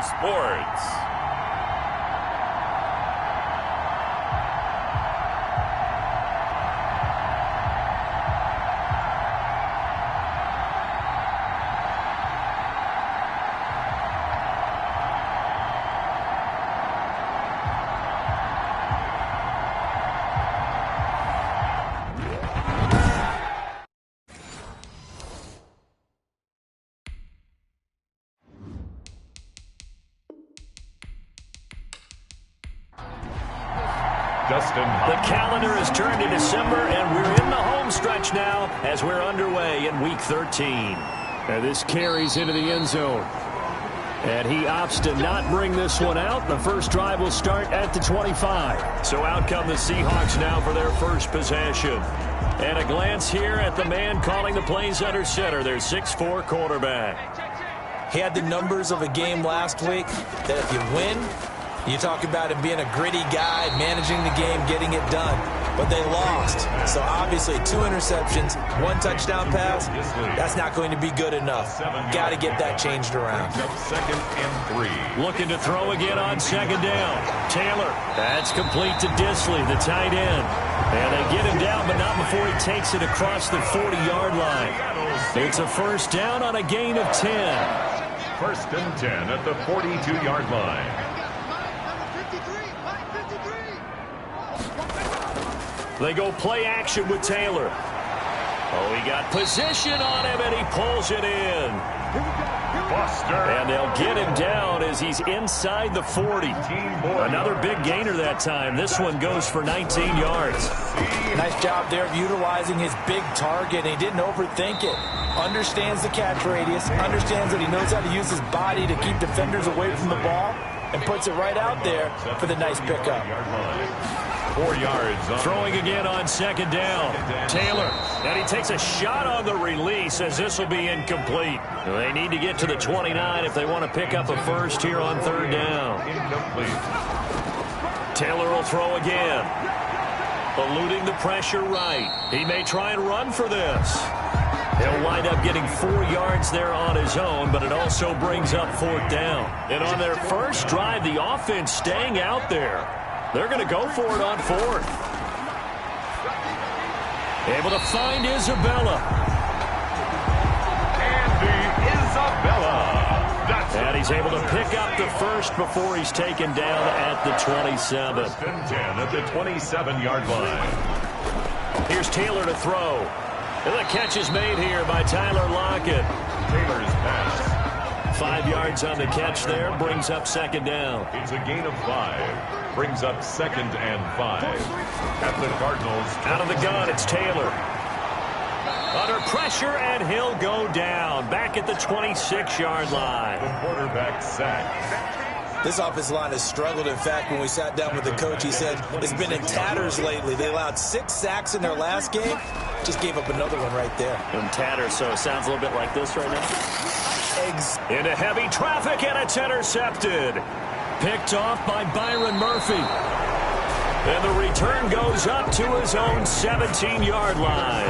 Sports. The calendar has turned to December, and we're in the home stretch now as we're underway in Week 13. And this carries into the end zone. And he opts to not bring this one out. The first drive will start at the 25. So out come the Seahawks now for their first possession. And a glance here at the man calling the plays under center, their 6'4" quarterback. He had the numbers of a game last week that if you win, you talk about him being a gritty guy, managing the game, getting it done. But they lost. So obviously 2 interceptions, 1 touchdown pass, that's not going to be good enough. Got to get that changed around. Second and 3. Looking to throw again on second down. Taylor. That's complete to Disley, the tight end. And they get him down, but not before he takes it across the 40-yard line. It's a first down on a gain of 10. First and 10 at the 42-yard line. They go play action with Taylor. Oh, he got position on him, and he pulls it in. Buster. And they'll get him down as he's inside the 40. Another big gainer that time. This one goes for 19 yards. Nice job there of utilizing his big target. He didn't overthink it. Understands the catch radius. Understands that he knows how to use his body to keep defenders away from the ball. And puts it right out there for the nice pickup. 4 yards. Throwing again on second down. Taylor. And he takes a shot on the release as this will be incomplete. They need to get to the 29 if they want to pick up a first here on third down. Taylor will throw again. Eluding the pressure right. He may try and run for this. He'll wind up getting 4 yards there on his own, but it also brings up fourth down. And on their first drive, the offense staying out there. They're going to go for it on fourth. Able to find Isabella. Andy Isabella. And he's able to pick up the first before he's taken down at the 27. First and 10 at the 27-yard line. Here's Taylor to throw. And the catch is made here by Tyler Lockett. Taylor's pass. 5 yards on the catch there. Brings up second down. It's a gain of 5. Brings up second and 5. At the Cardinals. Out of the gun, it's Taylor. Under pressure, and he'll go down. Back at the 26-yard line. The quarterback sacked. This offensive line has struggled. In fact, when we sat down with the coach, he said it's been in tatters lately. They allowed 6 sacks in their last game. Just gave up another one right there. In tatters, so it sounds a little bit like this right now. Eggs. Into heavy traffic, and it's intercepted. Picked off by Byron Murphy. And the return goes up to his own 17-yard line.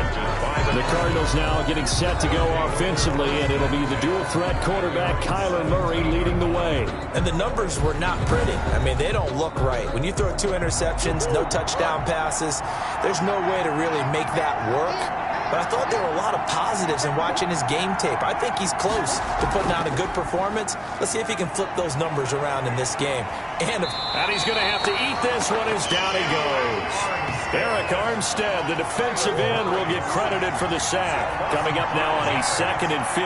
The Cardinals now getting set to go offensively, and it'll be the dual-threat quarterback Kyler Murray leading the way. And the numbers were not pretty. I mean, they don't look right. When you throw 2 interceptions, no touchdown passes, there's no way to really make that work. But I thought there were a lot of positives in watching his game tape. I think he's close to putting out a good performance. Let's see if he can flip those numbers around in this game. And he's going to have to eat this one as down he goes. Eric Armstead, the defensive end, will get credited for the sack. Coming up now on a 2nd and 15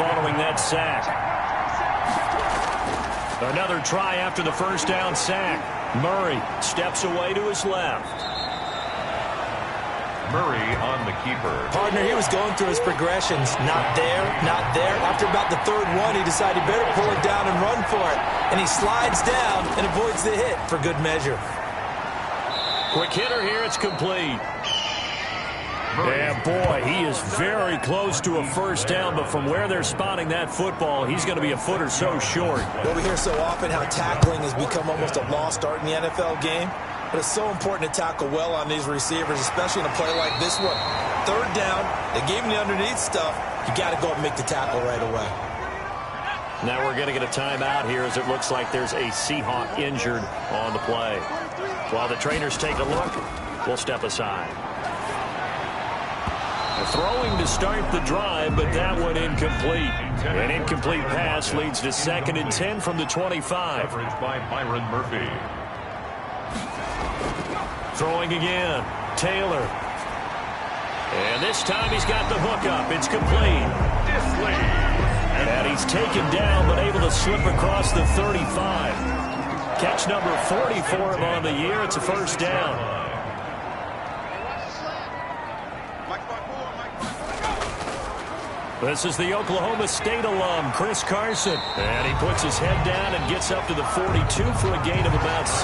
following that sack. Another try after the first down sack. Murray steps away to his left. Murray on the keeper. Partner, he was going through his progressions. Not there, not there. After about the 3rd one, he decided he better pull it down and run for it. And he slides down and avoids the hit for good measure. Quick hitter here, it's complete. Yeah, boy, he is very close to a first down, but from where they're spotting that football, he's going to be a foot or so short. Well, we hear so often how tackling has become almost a lost art in the NFL game. But it's so important to tackle well on these receivers, especially in a play like this one. 3rd down, they gave him the underneath stuff. You got to go and make the tackle right away. Now we're going to get a timeout here as it looks like there's a Seahawk injured on the play. While the trainers take a look, we'll step aside. Throwing to start the drive, but that one incomplete. An incomplete pass leads to 2nd and 10 from the 25. Coverage by Byron Murphy. Throwing again. Taylor. And this time he's got the hook up. It's complete. And he's taken down, but able to slip across the 35. Catch number 40 for him on the year. It's a first down. This is the Oklahoma State alum, Chris Carson. And he puts his head down and gets up to the 42 for a gain of about 6.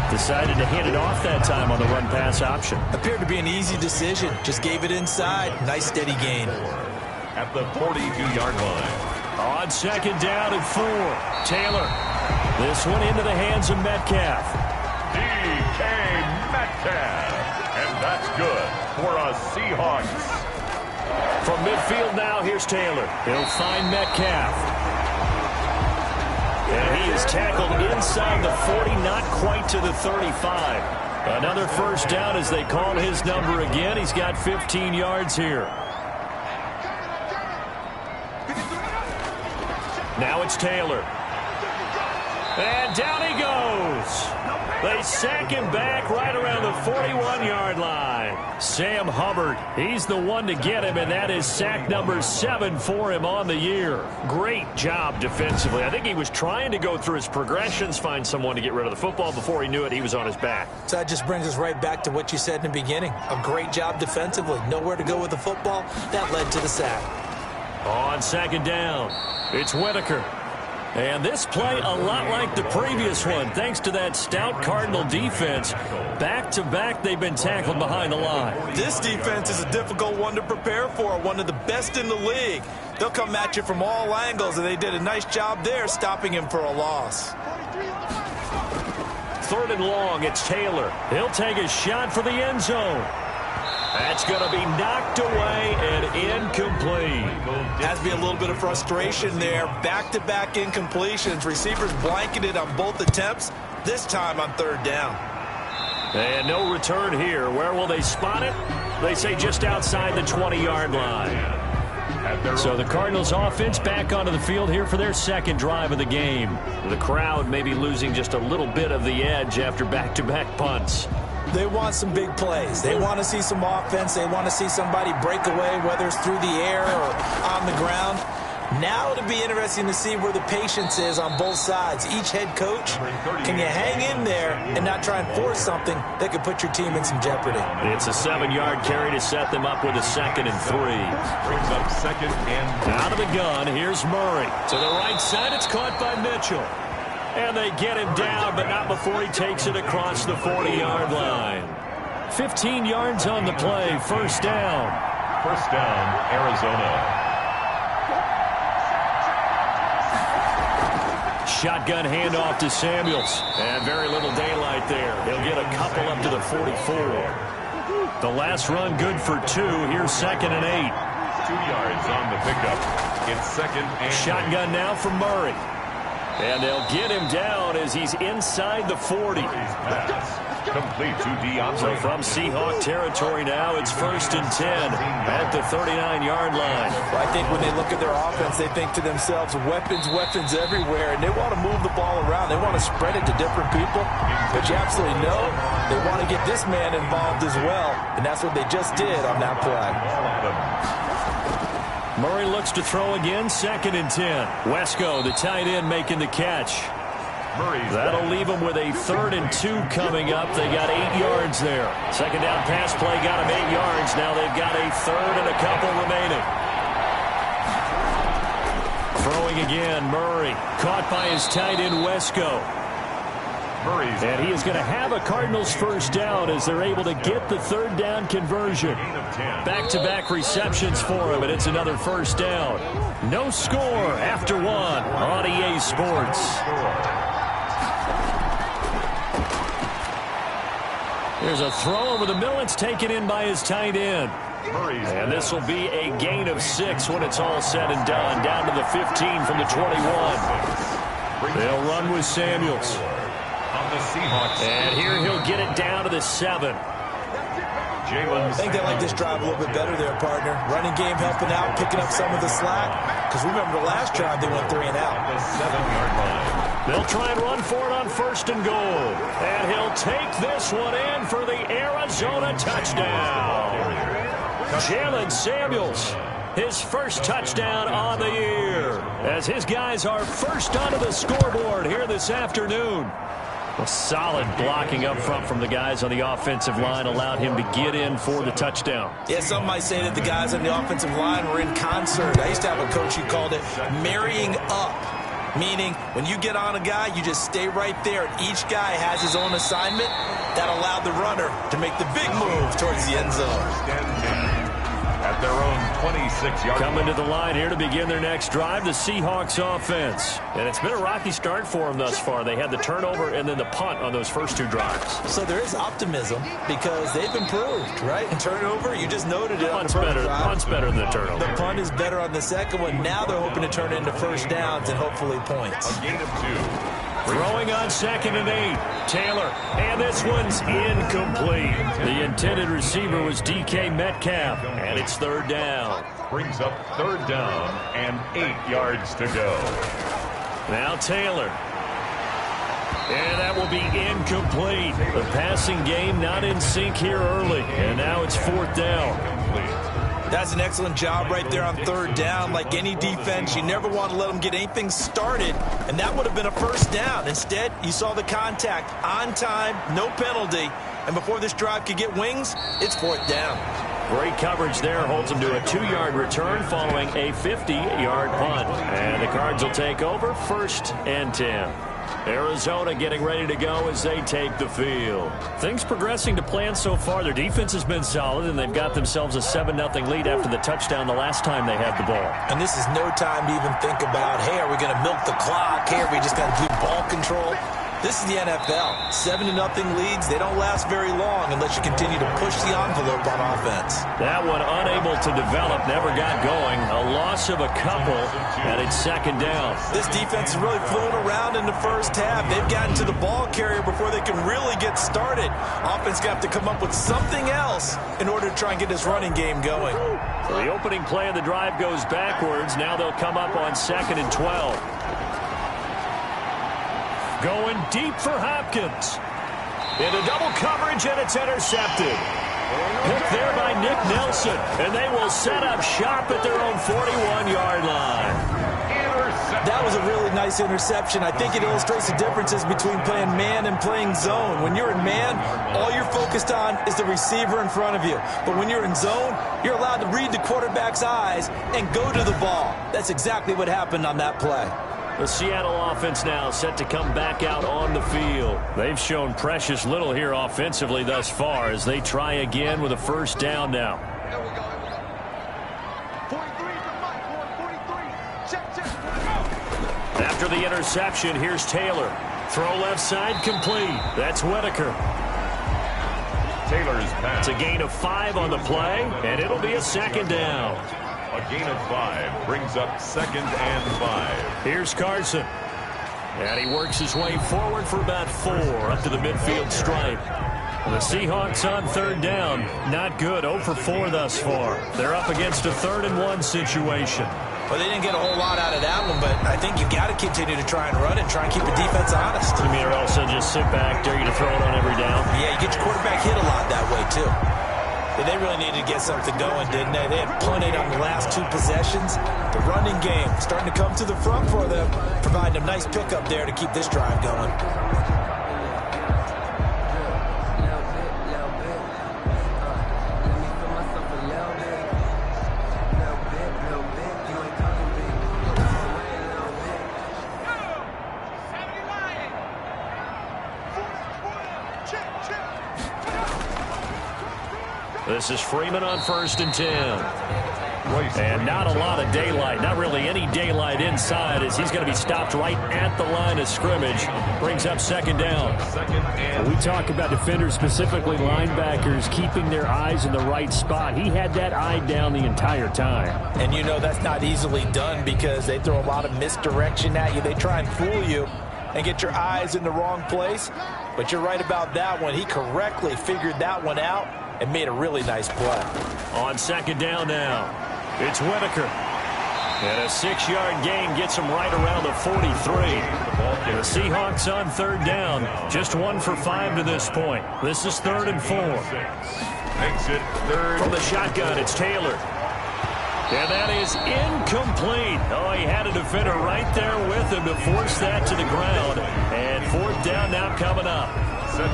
Decided to hand it off that time on the run-pass option. Appeared to be an easy decision. Just gave it inside. Nice steady gain. At the 42-yard line. On 2nd down and 4. Taylor. This one into the hands of Metcalf. DK Metcalf. And that's good for a Seahawks. From midfield now, here's Taylor. He'll find Metcalf. And he is tackled inside the 40, not quite to the 35. Another first down as they call his number again. He's got 15 yards here. Now it's Taylor. And down he goes. They sack him back right around the 41-yard line. Sam Hubbard, he's the one to get him, and that is sack number 7 for him on the year. Great job defensively. I think he was trying to go through his progressions, find someone to get rid of the football. Before he knew it, he was on his back. So that just brings us right back to what you said in the beginning. A great job defensively. Nowhere to go with the football. That led to the sack. On 2nd down, it's Whitaker. And this play a lot like the previous one, thanks to that stout Cardinal defense. Back-to-back, they've been tackled behind the line. This defense is a difficult one to prepare for, one of the best in the league. They'll come at you from all angles, and they did a nice job there stopping him for a loss. 3rd and long, it's Taylor. He'll take a shot for the end zone. That's going to be knocked away and incomplete. Has to be a little bit of frustration there. Back-to-back incompletions. Receivers blanketed on both attempts, this time on 3rd down. And no return here. Where will they spot it? They say just outside the 20-yard line. So the Cardinals offense back onto the field here for their 2nd drive of the game. The crowd may be losing just a little bit of the edge after back-to-back punts. They want some big plays. They want to see some offense. They want to see somebody break away, whether it's through the air or on the ground. Now it'll be interesting to see where the patience is on both sides. Each head coach, can you hang in there and not try and force something that could put your team in some jeopardy? It's a 7-yard carry to set them up with a 2nd and 3. Brings up 2nd and out of the gun, here's Murray. To the right side, it's caught by Mitchell. And they get him down, but not before he takes it across the 40-yard line. 15 yards on the play, 1st down. 1st down, Arizona. Shotgun handoff to Samuels. And very little daylight there. He'll get a couple up to the 44. The last run good for 2. Here's 2nd and 8. 2 yards on the pickup. It's 2nd and shotgun now from Murray. And they'll get him down as he's inside the 40. Complete to DeAndre. So from Seahawk territory now, it's 1st and 10 at the 39-yard line. Well, I think when they look at their offense, they think to themselves, weapons everywhere, and they want to move the ball around. They want to spread it to different people. But you absolutely know they want to get this man involved as well, and that's what they just did on that play. Murray looks to throw again, 2nd and 10. Wesco, the tight end, making the catch. That'll leave them with a 3rd and 2 coming up. They got 8 yards there. 2nd down pass play got them 8 yards. Now they've got a 3rd and a couple remaining. Throwing again, Murray. Caught by his tight end, Wesco. And he is going to have a Cardinals 1st down as they're able to get the 3rd down conversion. Back-to-back receptions for him, and it's another 1st down. No score after 1 on EA Sports. There's a throw over the middle. It's taken in by his tight end. And this will be a gain of 6 when it's all said and done. Down to the 15 from the 21. They'll run with Samuels. On the Seahawks. And here he'll get it down to the 7. I think they like this drive a little bit better there, partner. Running game helping out, picking up some of the slack. Because remember the last drive, they went 3 and out. The 7-yard line. They'll try and run for it on 1st and goal. And he'll take this one in for the Arizona touchdown. Jalen Samuels, his first touchdown on the year, as his guys are first onto the scoreboard here this afternoon. A solid blocking up front from the guys on the offensive line allowed him to get in for the touchdown. Yeah, some might say that the guys on the offensive line were in concert. I used to have a coach who called it marrying up, meaning when you get on a guy, you just stay right there. Each guy has his own assignment that allowed the runner to make the big move towards the end zone. At their own 26-yard line. Coming to the line here to begin their next drive, the Seahawks offense. And it's been a rocky start for them thus far. They had the turnover and then the punt on those first 2 drives. So there is optimism because they've improved, right? And turnover, you just noted it on the first drive. Punt's better than the turnover. The punt is better on the second one. Now they're hoping to turn it into first downs and hopefully points. A gain of 2. Throwing on 2nd and 8. Taylor. And this one's incomplete. The intended receiver was DK Metcalf. And it's 3rd down. Brings up 3rd down and 8 yards to go. Now Taylor. And that will be incomplete. The passing game not in sync here early. And now it's 4th down. That's an excellent job right there on 3rd down. Like any defense, you never want to let them get anything started, and that would have been a first down. Instead, you saw the contact on time, no penalty, and before this drive could get wings, it's 4th down. Great coverage there, holds them to a 2-yard return following a 50-yard punt. And the Cards will take over 1st and 10. Arizona getting ready to go as they take the field. Things progressing to plan so far. Their defense has been solid, and they've got themselves a 7-0 lead after the touchdown the last time they had the ball. And this is no time to even think about, hey, are we going to milk the clock? Hey, are we just going to do ball control? This is the NFL. 7-0 leads. They don't last very long unless you continue to push the envelope on offense. That one unable to develop, never got going. A loss of a couple, and it's 2nd down. This defense is really flown around in the first half. They've gotten to the ball carrier before they can really get started. Offense going to have to come up with something else in order to try and get this running game going. So the opening play of the drive goes backwards. Now they'll come up on 2nd and 12. Going deep for Hopkins. Into double coverage, and it's intercepted. Picked there by Nick Nelson. And they will set up shop at their own 41-yard line. That was a really nice interception. I think it illustrates the differences between playing man and playing zone. When you're in man, all you're focused on is the receiver in front of you. But when you're in zone, you're allowed to read the quarterback's eyes and go to the ball. That's exactly what happened on that play. The Seattle offense now set to come back out on the field. They've shown precious little here offensively thus far as they try again with a 1st down now. After the interception, here's Taylor. Throw left side complete. That's Whitaker. Taylor's pass. It's a gain of 5 on the play, and it'll be a 2nd down. A gain of 5 brings up 2nd and 5. Here's Carson. And he works his way forward for about 4 up to the midfield stripe. The Seahawks on 3rd down. Not good. 0 for 4 thus far. They're up against a 3rd and 1 situation. Well, they didn't get a whole lot out of that one, but I think you got to continue to try and run and try and keep the defense honest. You mean or else they'll just sit back, dare you to throw it on every down? Yeah, you get your quarterback hit a lot that way, too. They really needed to get something going, didn't they? They had punted on the last 2 possessions. The running game starting to come to the front for them, providing a nice pickup there to keep this drive going. This is Freeman on 1st and 10. And not a lot of daylight, not really any daylight inside, as he's going to be stopped right at the line of scrimmage. Brings up second down. We talk about defenders, specifically linebackers, keeping their eyes in the right spot. He had that eye down the entire time. And you know that's not easily done because they throw a lot of misdirection at you. They try and fool you and get your eyes in the wrong place. But you're right about that one. He correctly figured that one out and made a really nice play. On second down now, it's Whitaker. And a 6-yard gain gets him right around the 43. The Seahawks on third down. Just 1 for 5 to this point. This is 3rd and 4. Makes it 3rd. From the shotgun, it's Taylor. And that is incomplete. Oh, he had a defender right there with him to force that to the ground. And 4th down now coming up.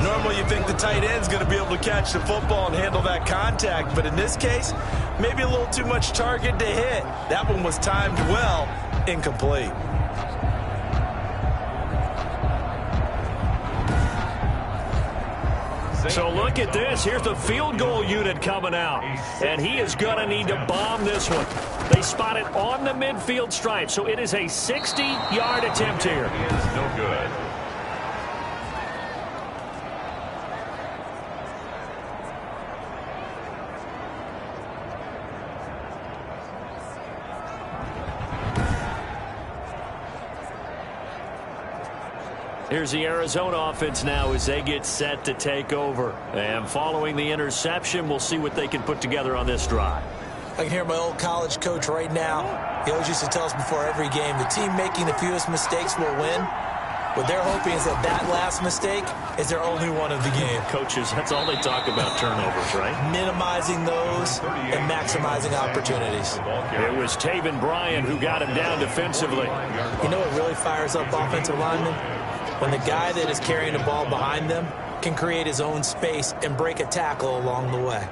Normally you think the tight end's going to be able to catch the football and handle that contact, but in this case, maybe a little too much target to hit. That one was timed well, incomplete. So look at this. Here's the field goal unit coming out. And he is going to need to bomb this one. They spot it on the midfield stripe. So it is a 60-yard attempt here. No good. Here's the Arizona offense now as they get set to take over. And following the interception, we'll see what they can put together on this drive. I can hear my old college coach right now. He always used to tell us before every game, the team making the fewest mistakes will win. What they're hoping is that last mistake is their only one of the game. Coaches, that's all they talk about, turnovers, right? Minimizing those and maximizing opportunities. It was Taven Bryan who got him down defensively. You know what really fires up offensive linemen? When the guy that is carrying the ball behind them can create his own space and break a tackle along the way.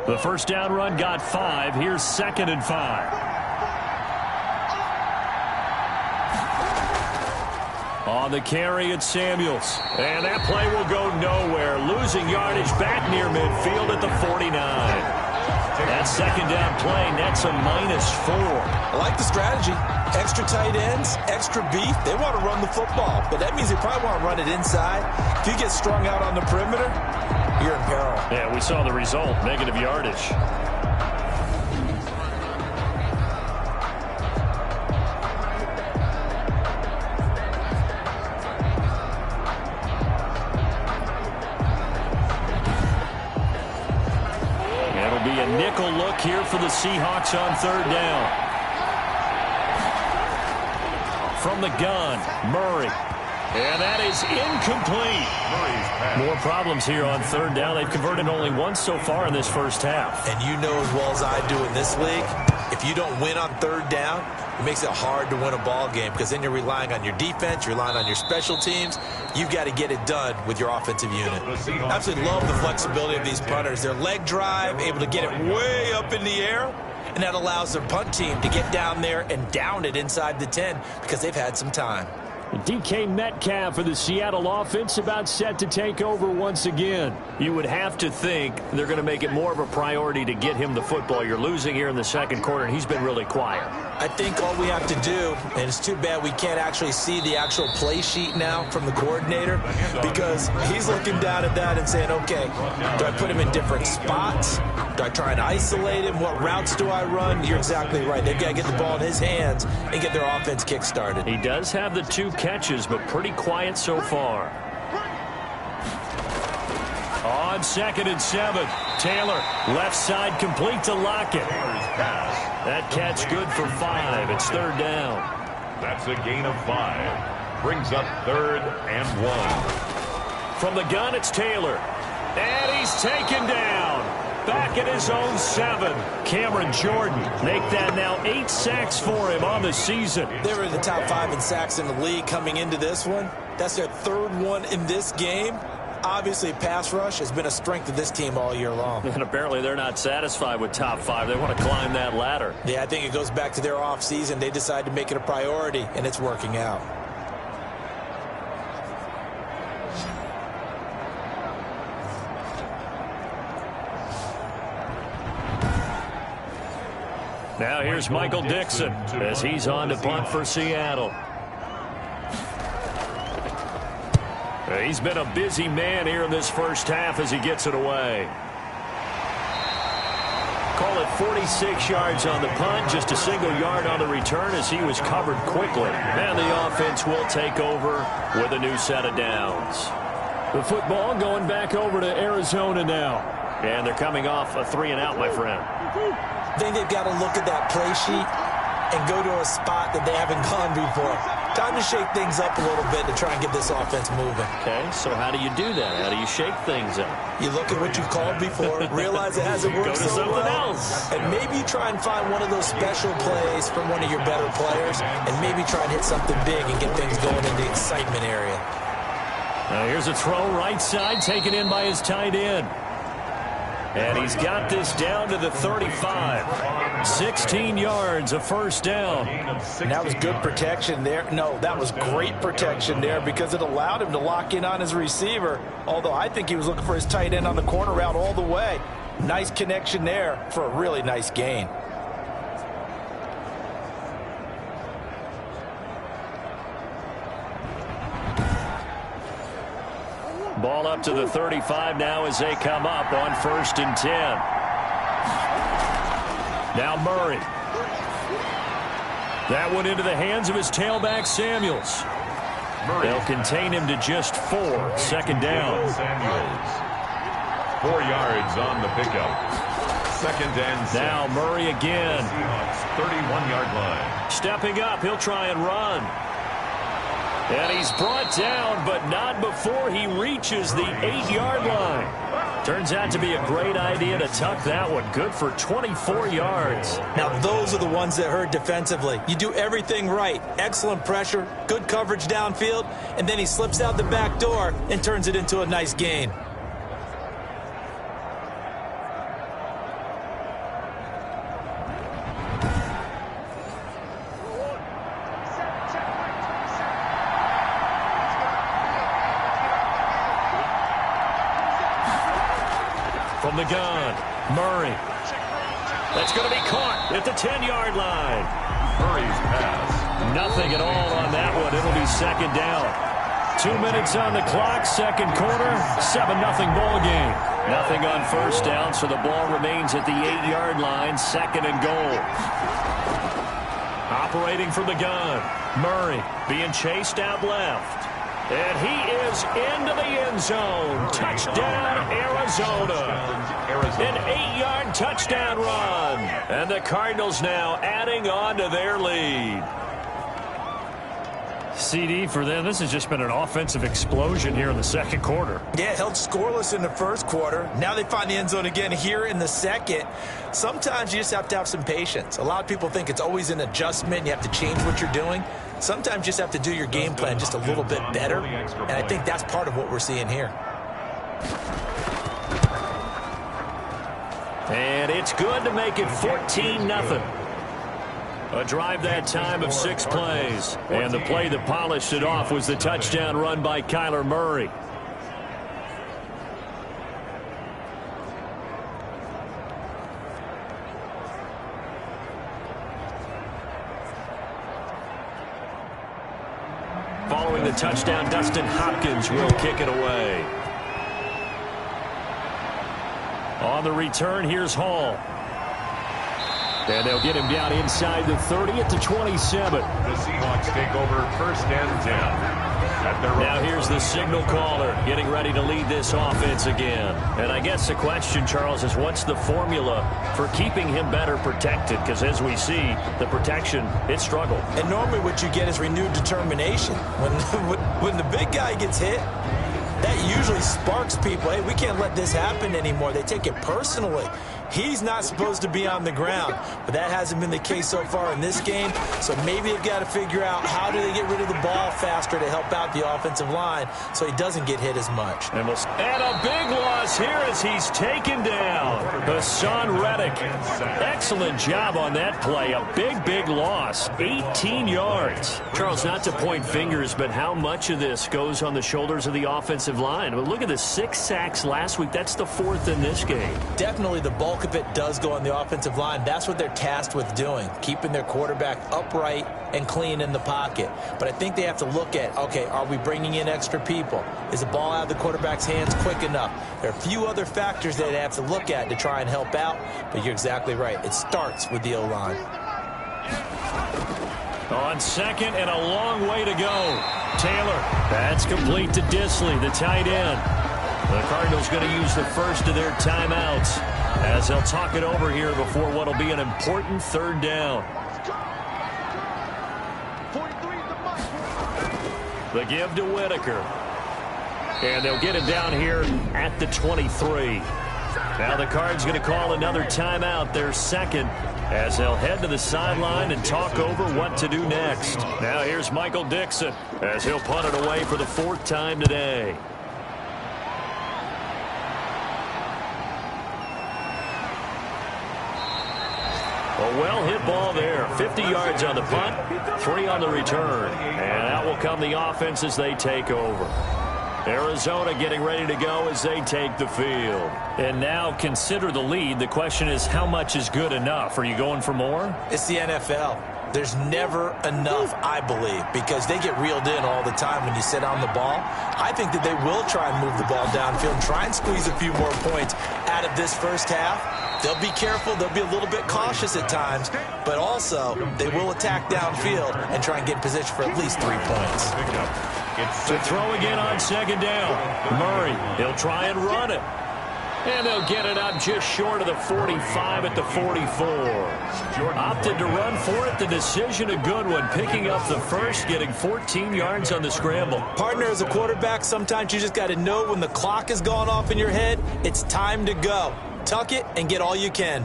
The first down run got 5. Here's 2nd and 5. On the carry, it's Samuels. And that play will go nowhere. Losing yardage back near midfield at the 49. That second down play nets a -4. I like the strategy. Extra tight ends, extra beef. They want to run the football, but that means they probably want to run it inside. If you get strung out on the perimeter, you're in peril. Yeah, we saw the result, negative yardage. It'll be a nickel look here for the Seahawks on third down. From the gun, Murray. And that is incomplete. More problems here on third down. They've converted only once so far in this first half. And you know as well as I do in this league, if you don't win on third down, it makes it hard to win a ball game because then you're relying on your defense, you're relying on your special teams. You've got to get it done with your offensive unit. I absolutely love the flexibility of these punters. Their leg drive, able to get it way up in the air, and that allows their punt team to get down there and down it inside the 10 because they've had some time. DK Metcalf for the Seattle offense about set to take over once again. You would have to think they're going to make it more of a priority to get him the football. You're losing here in the second quarter, and he's been really quiet. I think all we have to do, and it's too bad we can't actually see the actual play sheet now from the coordinator, because he's looking down at that and saying, okay, do I put him in different spots? Do I try and isolate him? What routes do I run? You're exactly right. They've got to get the ball in his hands and get their offense kick-started. He does have the 2 catches, but pretty quiet so far. On 2nd and 7, Taylor, left side complete to Lockett. That catch good for 5. It's third down. That's a gain of 5. Brings up 3rd and 1. From the gun, it's Taylor. And he's taken down. Back at his own 7. Cameron Jordan make that now 8 sacks for him on the season. They were in the top 5 in sacks in the league coming into this one. That's their 3rd one in this game. Obviously, pass rush has been a strength of this team all year long. And apparently they're not satisfied with top 5. They want to climb that ladder. Yeah, I think it goes back to their offseason. They decided to make it a priority, and it's working out. Now here's Michael Dixon as he's on to punt for Seattle. He's been a busy man here in this first half as he gets it away. Call it 46 yards on the punt, just a single yard on the return as he was covered quickly. And the offense will take over with a new set of downs. The football going back over to Arizona now. And they're coming off a 3-and-out, my friend. I think they've got to look at that play sheet and go to a spot that they haven't gone before. Time to shake things up a little bit to try and get this offense moving. Okay, so how do you do that? How do you shake things up? You look at what you've called before, realize it hasn't worked so well. Go to something else. And maybe you try and find one of those special plays from one of your better players, and maybe try and hit something big and get things going in the excitement area. Now here's a throw right side, taken in by his tight end. And he's got this down to the 35. 16 yards, a first down. And that was good protection there. No, that was great protection there because it allowed him to lock in on his receiver. Although I think he was looking for his tight end on the corner route all the way. Nice connection there for a really nice gain. Ball up to the 35 now as they come up on 1st and 10. Now Murray. That one into the hands of his tailback, Samuels. They'll contain him to just 4. 2nd down. Samuels. 4 yards on the pickup. 2nd and 6. Now Murray again. Seahawks 31-yard line. Stepping up, he'll try and run. And he's brought down, but not before he reaches the 8-yard line. Turns out to be a great idea to tuck that one. Good for 24 yards. Now, those are the ones that hurt defensively. You do everything right. Excellent pressure, good coverage downfield, and then he slips out the back door and turns it into a nice gain. From the gun, Murray. That's going to be caught at the 10-yard line. Murray's pass. Nothing at all on that one. It'll be 2nd down. 2 minutes on the clock, 2nd quarter, 7-0 ball game. Nothing on 1st down, so the ball remains at the 8-yard line, 2nd and goal. Operating from the gun, Murray being chased out left. And he is into the end zone. Touchdown, Arizona. An 8-yard touchdown run. And the Cardinals now adding on to their lead. CD for them. This has just been an offensive explosion here in the 2nd quarter. Yeah, held scoreless in the 1st quarter. Now they find the end zone again here in the 2nd. Sometimes you just have to have some patience. A lot of people think it's always an adjustment. You have to change what you're doing. Sometimes you just have to do your game plan just a little bit better. And I think that's part of what we're seeing here. And it's good to make it 14-0. A drive that time of 6 plays. And the play that polished it off was the touchdown run by Kyler Murray. Following the touchdown, Dustin Hopkins will kick it away. On the return, here's Hall. And they'll get him down inside the 30 at the 27. The Seahawks take over 1st and 10. Now here's the signal caller getting ready to lead this offense again. And I guess the question, Charles, is what's the formula for keeping him better protected? Because as we see, the protection, it struggled. And normally what you get is renewed determination. When the big guy gets hit, that usually sparks people. Hey, we can't let this happen anymore. They take it personally. He's not supposed to be on the ground, but that hasn't been the case so far in this game. So maybe they've got to figure out how do they get rid of the ball faster to help out the offensive line so he doesn't get hit as much. And a big loss here as he's taken down. Hassan Reddick. Excellent job on that play. A big loss. 18 yards. Charles, not to point fingers, but how much of this goes on the shoulders of the offensive line? Well, look at the 6 sacks last week. That's the 4th in this game. Definitely the bulk bulk of it does go on the offensive line. That's what they're tasked with doing, keeping their quarterback upright and clean in the pocket. But I think they have to look at, okay, are we bringing in extra people? Is the ball out of the quarterback's hands quick enough? There are a few other factors that they have to look at to try and help out, but you're exactly right. It starts with the O-line. On second and a long way to go. Taylor, that's complete to Disley, the tight end. The Cardinals going to use the first of their timeouts as they'll talk it over here before what will be an important third down. The give to Whitaker. And they'll get it down here at the 23. Now the Cards going to call another timeout, their second, as they'll head to the sideline and talk over what to do next. Now here's Michael Dixon as he'll punt it away for the fourth time today. A well-hit ball there. 50 yards on the punt, 3 on the return. And out will come the offense as they take over. Arizona getting ready to go as they take the field. And now consider the lead. The question is, how much is good enough? Are you going for more? It's the NFL. There's never enough, I believe, because they get reeled in all the time when you sit on the ball. I think that they will try and move the ball downfield and try and squeeze a few more points out of this first half. They'll be careful. They'll be a little bit cautious at times, but also they will attack downfield and try and get in position for at least 3 points. To throw again on second down. Murray, he'll try and run it. And they'll get it up just short of the 45 at the 44. Opted to run for it. The decision a good one. Picking up the first, getting 14 yards on the scramble. Partner, as a quarterback, sometimes you just got to know when the clock has gone off in your head, it's time to go. Tuck it and get all you can.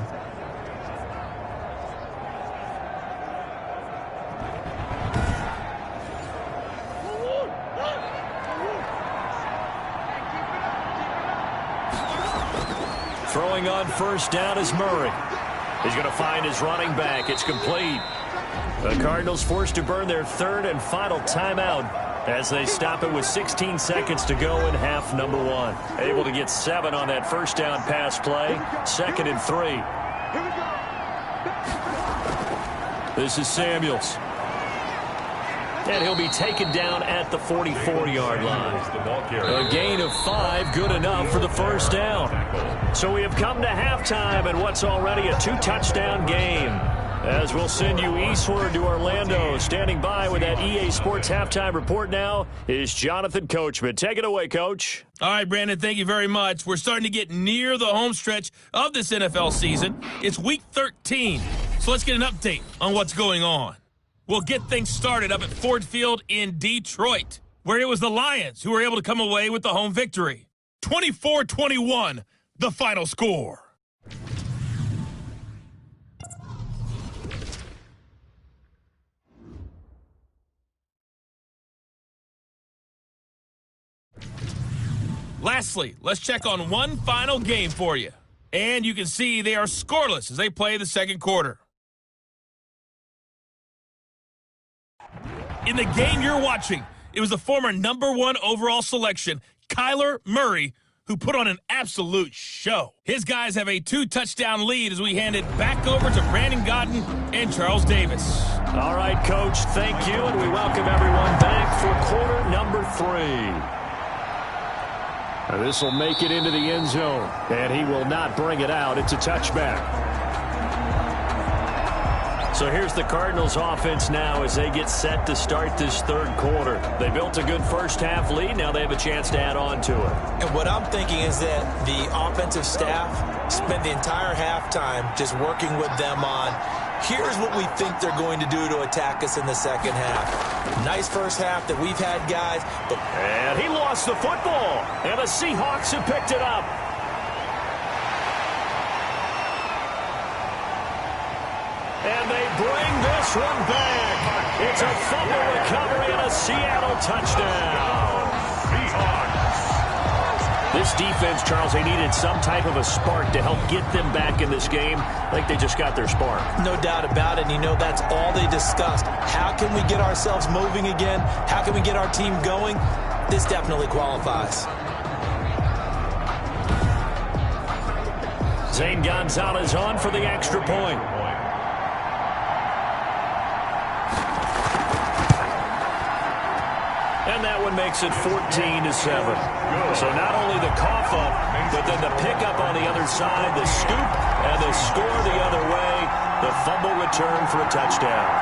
Throwing on first down is Murray. He's going to find his running back. It's complete. The Cardinals forced to burn their third and final timeout as they stop it with 16 seconds to go in half number 1. Able to get 7 on that first down pass play. 2nd and 3. This is Samuels. And he'll be taken down at the 44-yard line. A gain of 5, good enough for the first down. So we have come to halftime in what's already a 2-touchdown game. As we'll send you eastward to Orlando. Standing by with that EA Sports halftime report now is Jonathan Coachman. Take it away, Coach. All right, Brandon, thank you very much. We're starting to get near the home stretch of this NFL season. It's Week 13, so let's get an update on what's going on. We'll get things started up at Ford Field in Detroit, where it was the Lions who were able to come away with the home victory. 24-21, the final score. Lastly, let's check on one final game for you. And you can see they are scoreless as they play the second quarter. In the game you're watching, it was the former #1 overall selection, Kyler Murray, who put on an absolute show. His guys have a 2-touchdown lead as we hand it back over to Brandon Godden and Charles Davis. All right, Coach, thank you, and we welcome everyone back for quarter number 3. This will make it into the end zone, and he will not bring it out. It's a touchback. So here's the Cardinals offense now as they get set to start this third quarter. They built a good first half lead. Now they have a chance to add on to it. And what I'm thinking is that the offensive staff spent the entire halftime just working with them on, here's what we think they're going to do to attack us in the second half. Nice first half that we've had, guys. And he lost the football, and the Seahawks have picked it up. And they bring this one back. It's a fumble recovery and a Seattle touchdown. This defense, Charles, they needed some type of a spark to help get them back in this game. I think they just got their spark. No doubt about it. And you know, that's all they discussed. How can we get ourselves moving again? How can we get our team going? This definitely qualifies. Zane Gonzalez on for the extra point. And that one makes it 14-7. So not only the cough up, but then the pickup on the other side, the scoop, and the score the other way, the fumble return for a touchdown.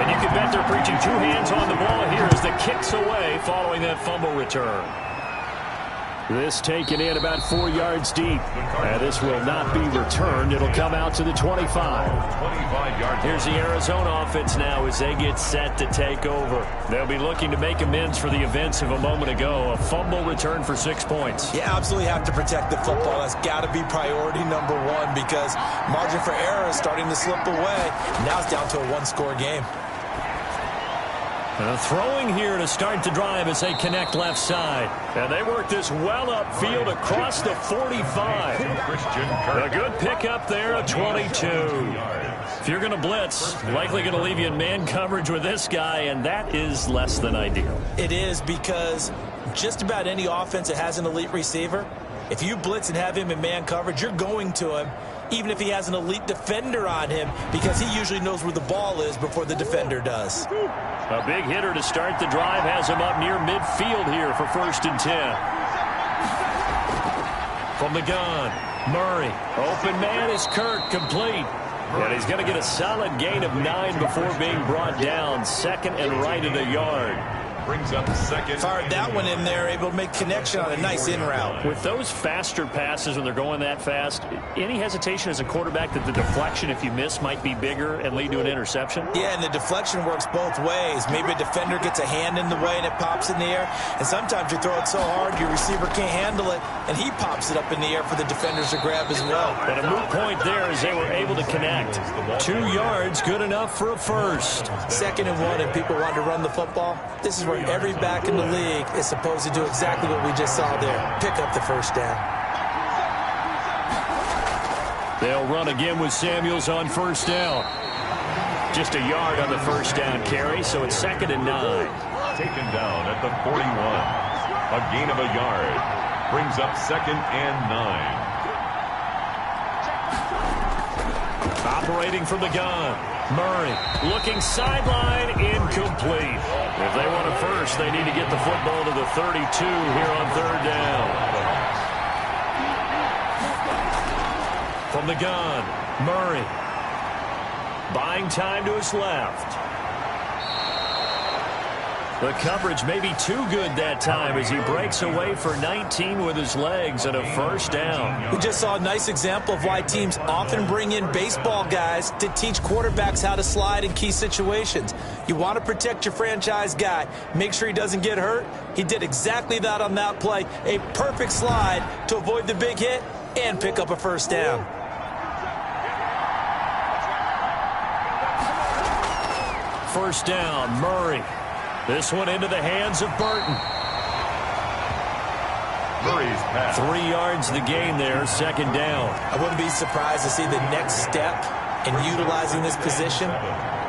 And you can bet they're preaching two hands on the ball here as the kick's away following that fumble return. This taken in about 4 yards deep. And this will not be returned. It'll come out to the 25. 25 yards. Here's the Arizona offense now as they get set to take over. They'll be looking to make amends for the events of a moment ago. A fumble return for 6 points. You absolutely have to protect the football. That's got to be priority number one because margin for error is starting to slip away. Now it's down to a one-score game. Throwing here to start the drive as they connect left side. And they work this well upfield across the 45. A good pickup there, a 22. If you're going to blitz, likely going to leave you in man coverage with this guy, and that is less than ideal. It is because just about any offense that has an elite receiver, if you blitz and have him in man coverage, you're going to him, even if he has an elite defender on him, because he usually knows where the ball is before the defender does. A big hitter to start the drive has him up near midfield here for 1st and 10. From the gun, Murray. Open man is Kirk, complete. And he's going to get a solid gain of 9 before being brought down. 2nd and right at a yard. Brings up 2nd. Fired that one in there, able to make connection on a nice in route. With those faster passes when they're going that fast, any hesitation as a quarterback that the deflection, if you miss, might be bigger and lead to an interception? Yeah, and the deflection works both ways. Maybe a defender gets a hand in the way and it pops in the air. And sometimes you throw it so hard your receiver can't handle it, and he pops it up in the air for the defenders to grab as well. But a moot point there as they were able to connect. 2 yards, good enough for a first. 2nd and 1, and people want to run the football. This is where every back in the league is supposed to do exactly what we just saw there. Pick up the first down. They'll run again with Samuels on 1st down. Just a yard on the 1st down carry, so it's 2nd and 9. Taken down at the 41. A gain of a yard. Brings up 2nd and 9. Operating from the gun. Murray looking sideline, incomplete. If they want a first, they need to get the football to the 32 here on 3rd down. From the gun, Murray. Buying time to his left. The coverage may be too good that time as he breaks away for 19 with his legs and a 1st down. We just saw a nice example of why teams often bring in baseball guys to teach quarterbacks how to slide in key situations. You want to protect your franchise guy. Make sure he doesn't get hurt. He did exactly that on that play. A perfect slide to avoid the big hit and pick up a 1st down. First down, Murray. This one into the hands of Burton. Murray's pass. 3 yards the gain there, 2nd down. I wouldn't be surprised to see the next step in utilizing this position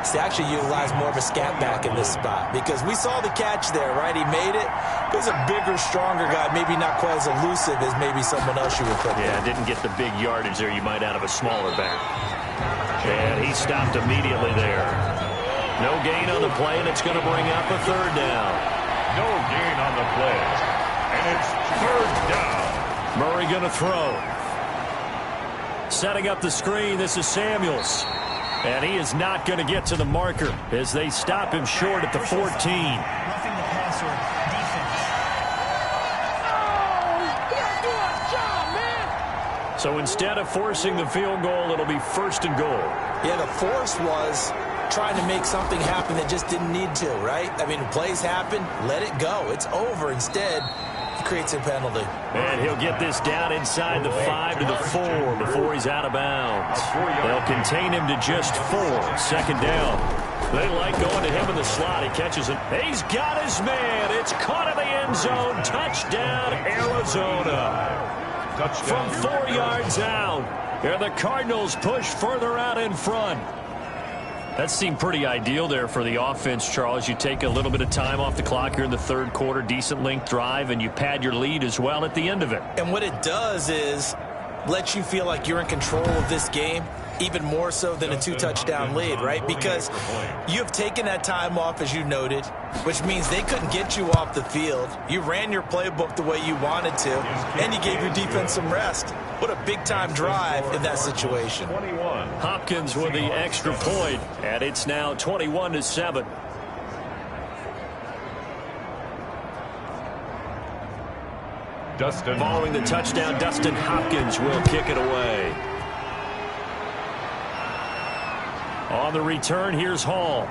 is to actually utilize more of a scat back in this spot, because we saw the catch there, right? He made it. He's a bigger, stronger guy, maybe not quite as elusive as maybe someone else you would put there. Yeah, didn't get the big yardage there you might out of a smaller back. And he stopped immediately there. No gain on the play, and it's going to bring up a 3rd down. No gain on the play. And it's 3rd down. Murray going to throw. Setting up the screen, this is Samuels. And he is not going to get to the marker as they stop him short at the 14. Roughing the passer, defense. So instead of forcing the field goal, it'll be 1st and goal. Yeah, the force was trying to make something happen that just didn't need to, right? I mean, plays happen, let it go. It's over. Instead, he creates a penalty. And he'll get this down inside the 5 to the 4 before he's out of bounds. They'll contain him to just 4. 2nd down. They like going to him in the slot. He catches it. He's got his man. It's caught in the end zone. Touchdown, Arizona. From 4 yards out. And the Cardinals push further out in front. That seemed pretty ideal there for the offense, Charles. You take a little bit of time off the clock here in the third quarter, decent length drive, and you pad your lead as well at the end of it. And what it does is let you feel like you're in control of this game, even more so than a 2-touchdown lead, right? Because you have taken that time off, as you noted, which means they couldn't get you off the field. You ran your playbook the way you wanted to, and you gave your defense some rest. What a big-time drive in that situation. Hopkins with the extra point, and it's now 21-7. Dustin. Following the touchdown, Dustin Hopkins will kick it away. On the return, here's Hall.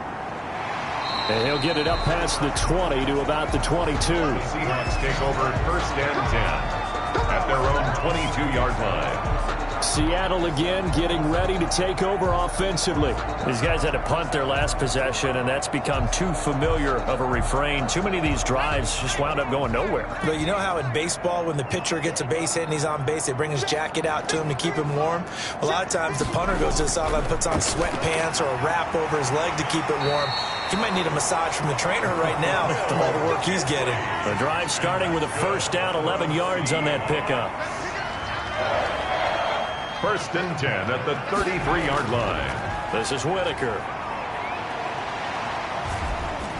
And he'll get it up past the 20 to about the 22. Seahawks take over first and 10 at their own 22-yard line. Seattle again getting ready to take over offensively. These guys had to punt their last possession, and that's become too familiar of a refrain. Too many of these drives just wound up going nowhere. But you know how in baseball, when the pitcher gets a base hit and he's on base, they bring his jacket out to him to keep him warm? A lot of times the punter goes to the sideline, puts on sweatpants or a wrap over his leg to keep it warm. He might need a massage from the trainer right now from all the work he's getting. The drive starting with a first down, 11 yards on that pickup. First and 10 at the 33-yard line. This is Whitaker.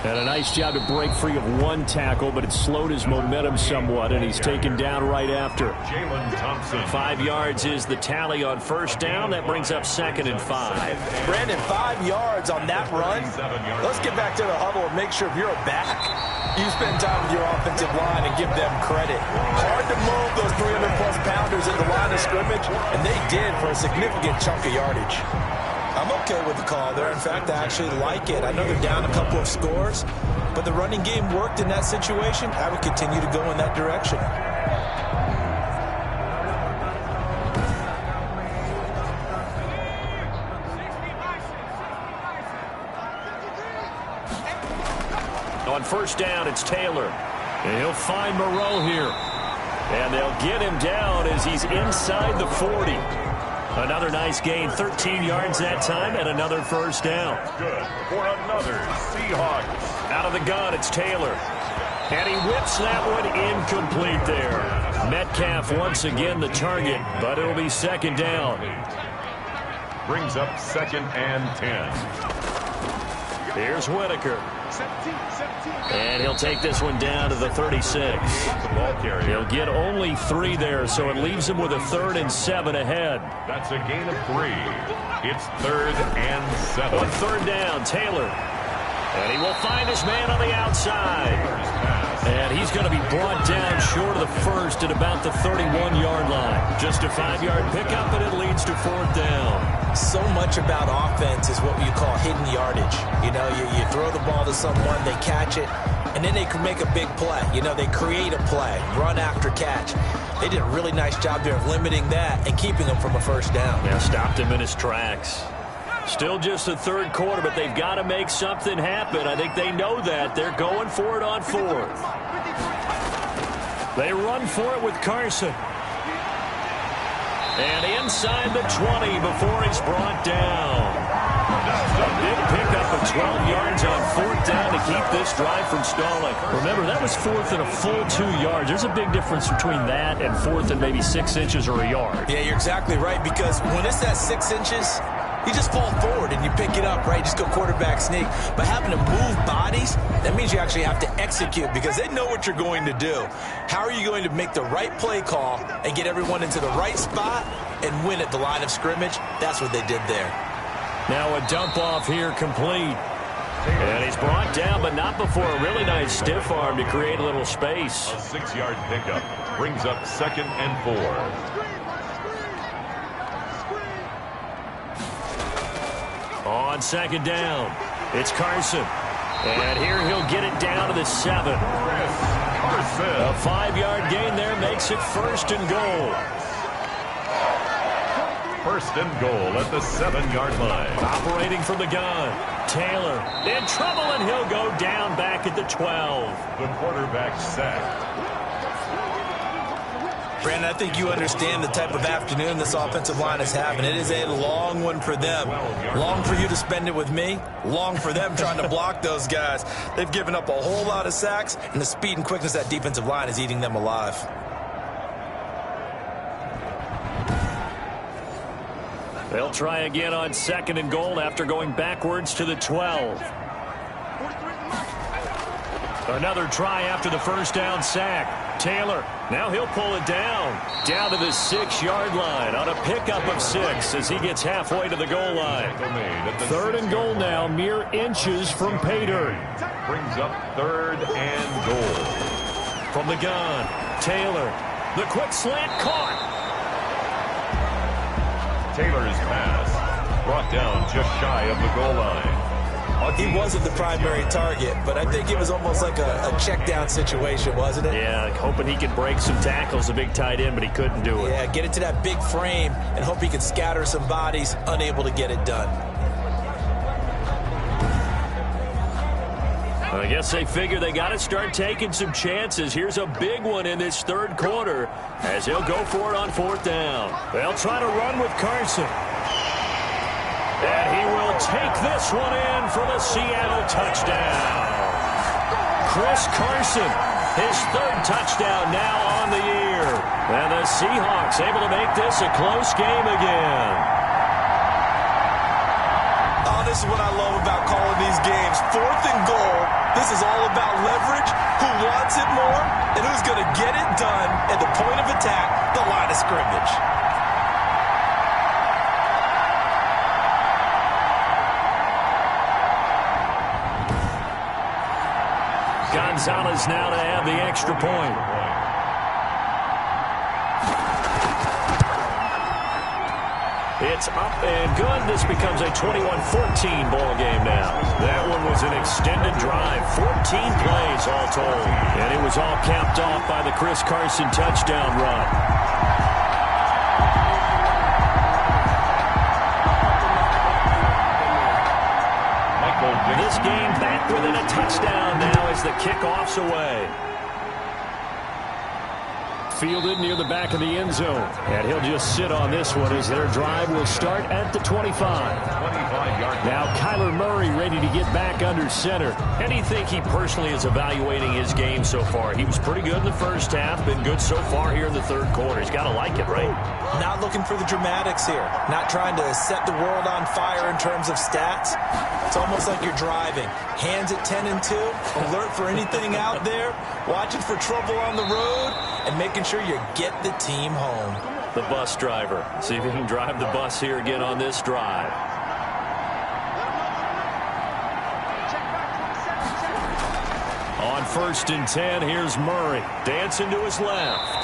And a nice job to break free of one tackle, but it slowed his momentum somewhat, and he's taken down right after. Jalen Thompson. 5 yards is the tally on first down. That brings up 2nd and 5. Brandon, 5 yards on that run. Let's get back to the huddle and make sure if you're a back, you spend time with your offensive line and give them credit. Hard to move those 300-plus pounders at the line of scrimmage, and they did for a significant chunk of yardage. I'm okay with the call there. In fact, I actually like it. I know they're down a couple of scores, but the running game worked in that situation. I would continue to go in that direction. On first down, it's Taylor. And he'll find Moreau here. And they'll get him down as he's inside the 40. Another nice gain, 13 yards that time, and another first down. Good for another Seahawks. Out of the gun, it's Taylor. And he whips that one incomplete there. Metcalf once again the target, but it'll be 2nd down. Brings up 2nd and 10. Here's Whitaker. And he'll take this one down to the 36. The ball carrier. He'll get only 3 there, so it leaves him with a 3rd and 7 ahead. That's a gain of 3. It's 3rd and 7. On 3rd down, Taylor. And he will find his man on the outside. And he's going to be brought down short of the first at about the 31-yard line. Just a 5-yard pickup, and it leads to 4th down. So much about offense is what you call hidden yardage. You know, you throw the ball to someone, they catch it, and then they can make a big play. You know, they create a play, run after catch. They did a really nice job there of limiting that and keeping him from a first down. Yeah, stopped him in his tracks. Still just the 3rd quarter, but they've got to make something happen. I think they know that. They're going for it on 4th. They run for it with Carson. And inside the 20 before he's brought down. A big pickup of 12 yards on 4th down to keep this drive from stalling. Remember, that was 4th and a full 2 yards. There's a big difference between that and 4th and maybe 6 inches or a yard. Yeah, you're exactly right, because when it's at 6 inches, you just fall forward and you pick it up, right? Just go quarterback sneak. But having to move bodies, that means you actually have to execute because they know what you're going to do. How are you going to make the right play call and get everyone into the right spot and win at the line of scrimmage? That's what they did there. Now a dump off here complete. And he's brought down, but not before a really nice stiff arm to create a little space. A 6-yard pickup brings up 2nd and 4. On 2nd down, it's Carson. And here he'll get it down to the 7. Carson. A 5-yard gain there makes it 1st and goal. 1st and goal at the 7-yard line. Operating from the gun. Taylor in trouble, and he'll go down back at the 12. The quarterback sacked. Brandon, I think you understand the type of afternoon this offensive line is having. It is a long one for them. Long for you to spend it with me. Long for them trying to block those guys. They've given up a whole lot of sacks, and the speed and quickness of that defensive line is eating them alive. They'll try again on 2nd and goal after going backwards to the 12. Another try after the first down sack. Taylor, now he'll pull it down to the 6-yard line on a pickup of 6 as he gets halfway to the goal line. 3rd and goal now, mere inches from pay dirt. Brings up 3rd and goal. From the gun, Taylor, the quick slant caught. Taylor's pass brought down just shy of the goal line. He wasn't the primary target, but I think it was almost like a check down situation, wasn't it? Yeah, hoping he could break some tackles, a big tight end, but he couldn't do it. Yeah, get it to that big frame and hope he can scatter some bodies, unable to get it done. I guess they figure they got to start taking some chances. Here's a big one in this 3rd quarter as he'll go for it on 4th down. They'll try to run with Carson. And he will take this one in for the Seattle touchdown. Chris Carson, his 3rd touchdown now on the year. And the Seahawks able to make this a close game again. Oh, this is what I love about calling these games. 4th and goal. This is all about leverage, who wants it more, and who's going to get it done at the point of attack, the line of scrimmage. Gonzalez now to have the extra point. It's up and good. This becomes a 21-14 ball game now. That one was an extended drive, 14 plays all told. And it was all capped off by the Chris Carson touchdown run. This game back within a touchdown now as the kickoff's away. Fielded near the back of the end zone. And he'll just sit on this one as their drive will start at the 25. Now Kyler Murray ready to get back under center. How do you think he personally is evaluating his game so far? He was pretty good in the first half, been good so far here in the 3rd quarter. He's got to like it, right? Not looking for the dramatics here. Not trying to set the world on fire in terms of stats. It's almost like you're driving. Hands at 10 and 2, alert for anything out there, watching for trouble on the road, and making sure you get the team home. The bus driver. See if he can drive the bus here again on this drive. On 1st and 10, here's Murray. Dancing to his left.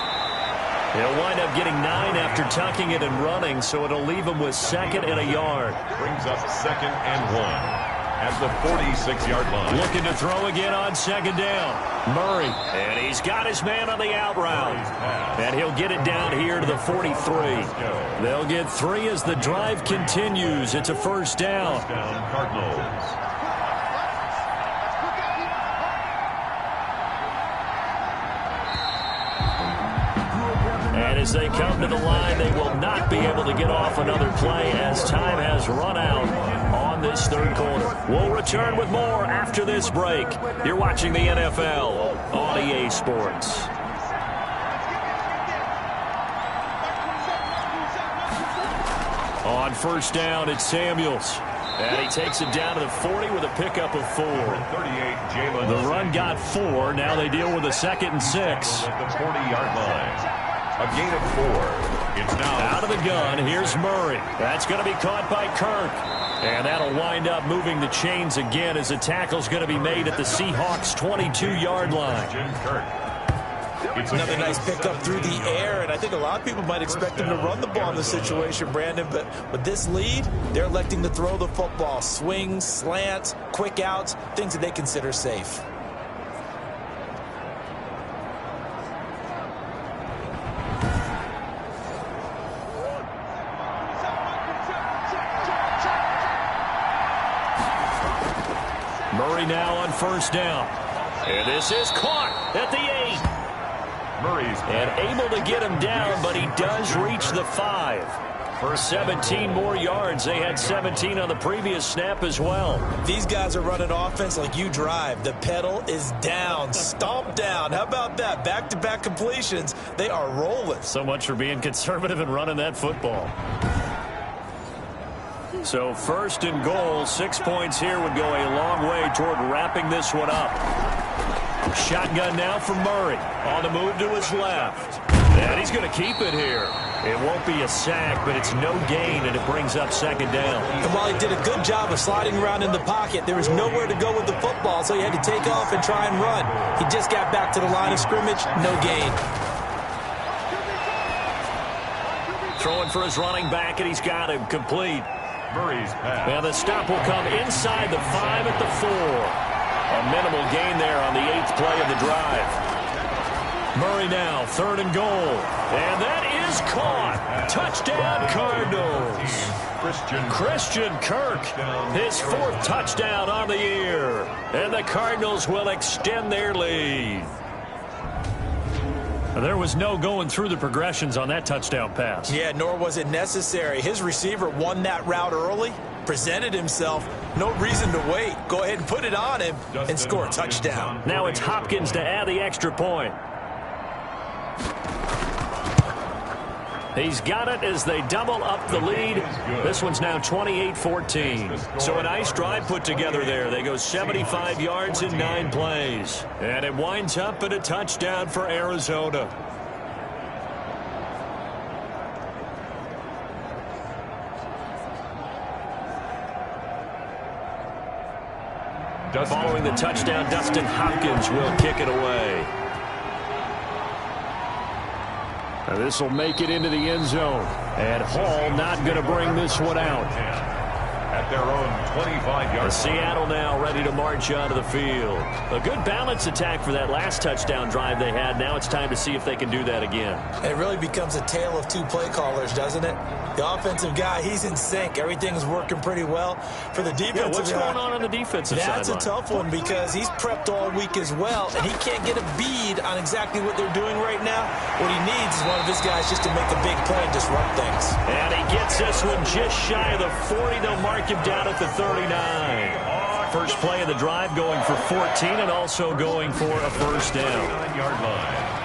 He'll wind up getting 9 after tucking it and running, so it'll leave him with 2nd and a yard. Brings up 2nd and 1 at the 46-yard line. Looking to throw again on 2nd down. Murray, and he's got his man on the out route. And he'll get it down here to the 43. They'll get 3 as the drive continues. It's a 1st down. Cardinals. And as they come to the line, they will not be able to get off another play as time has run out on this 3rd quarter. We'll return with more after this break. You're watching the NFL on EA Sports. On 1st down, it's Samuels. And he takes it down to the 40 with a pickup of 4. The run got 4. Now they deal with a 2nd and 6. At the 40-yard line. A gain of 4. It's now out of the gun. Here's Murray. That's going to be caught by Kirk. And that'll wind up moving the chains again as the tackle's going to be made at the Seahawks' 22-yard line. Jim Kirk. It's another nice pickup through the air, and I think a lot of people might expect them to run the ball in this situation, Brandon, but with this lead, they're electing to throw the football. Swings, slants, quick outs, things that they consider safe. Murray now on 1st down. And this is caught at the 8. Murray's And able to get him down, but he does reach the 5. For 17 more yards. They had 17 on the previous snap as well. These guys are running offense like you drive. The pedal is down, stomp down. How about that? Back-to-back completions. They are rolling. So much for being conservative and running that football. So 1st and goal, 6 points here would go a long way toward wrapping this one up. Shotgun now for Murray. On the move to his left. And he's going to keep it here. It won't be a sack, but it's no gain, and it brings up 2nd down. And while he did a good job of sliding around in the pocket, there was nowhere to go with the football, so he had to take off and try and run. He just got back to the line of scrimmage, no gain. Throwing for his running back, and he's got him complete. Murray's pass. And the stop will come inside the 5 at the 4. A minimal gain there on the 8th play of the drive. Murray now, 3rd and goal. And that is caught. Touchdown, Cardinals. Christian Kirk, his 4th touchdown on the year. And the Cardinals will extend their lead. There was no going through the progressions on that touchdown pass. Yeah, nor was it necessary. His receiver won that route early, presented himself. No reason to wait. Go ahead and put it on him and score a touchdown. Now it's Hopkins to add the extra point. He's got it as they double up the lead. This one's now 28-14. So a nice drive put together there. They go 75 yards in 9 plays. And it winds up at a touchdown for Arizona. Following the touchdown, Dustin Hopkins will kick it away. This will make it into the end zone. And Hall not going to bring this one out. At their own 25-yard. Seattle now ready to march onto the field. A good balance attack for that last touchdown drive they had. Now it's time to see if they can do that again. It really becomes a tale of 2 play callers, doesn't it? The offensive guy, he's in sync. Everything's working pretty well. For the defensive guy, what's going on the defensive side? That's a tough one because he's prepped all week as well, and he can't get a bead on exactly what they're doing right now. What he needs is one of his guys just to make a big play and disrupt things. And he gets this one just shy of the 40. They'll mark him down at the 39. First play of the drive going for 14 and also going for a first down. 9-yard line.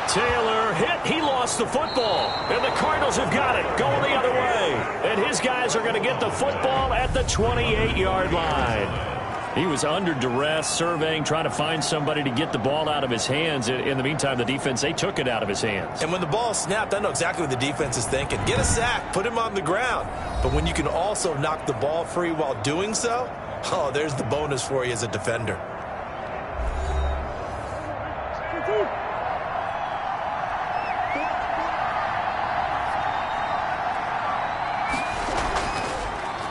Taylor hit. He lost the football. And the Cardinals have got it going the other way. And his guys are going to get the football at the 28-yard line. He was under duress, surveying, trying to find somebody to get the ball out of his hands. In the meantime, the defense, they took it out of his hands. And when the ball snapped, I know exactly what the defense is thinking. Get a sack, put him on the ground. But when you can also knock the ball free while doing so, oh, there's the bonus for you as a defender.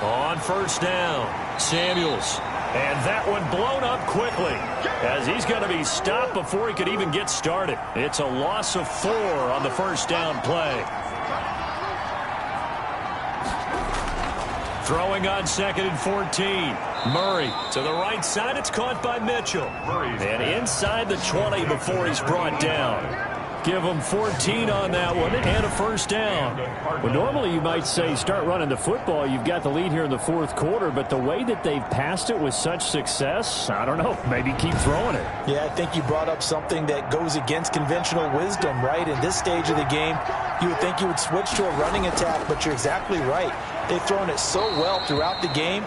On first down, Samuels. And that one blown up quickly as he's going to be stopped before he could even get started. It's a loss of 4 on the first down play. Throwing on 2nd and 14. Murray to the right side. It's caught by Mitchell. And inside the 20 before he's brought down. Give them 14 on that one and a first down. Well, normally you might say start running the football. You've got the lead here in the 4th quarter, but the way that they've passed it with such success, I don't know, maybe keep throwing it. Yeah, I think you brought up something that goes against conventional wisdom, right? In this stage of the game, you would think you would switch to a running attack, but you're exactly right. They've thrown it so well throughout the game.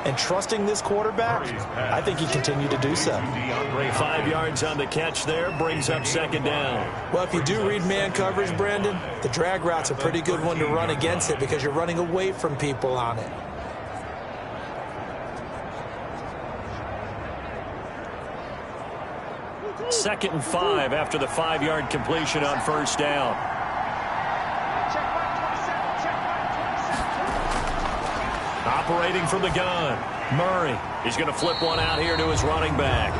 And trusting this quarterback, I think he continued to do so. 5 yards on the catch there, brings up 2nd down. Well, if you do read man coverage, Brandon, the drag route's a pretty good one to run against it because you're running away from people on it. Second and 5 after the 5-yard completion on first down. Operating from the gun, Murray. He's going to flip one out here to his running back.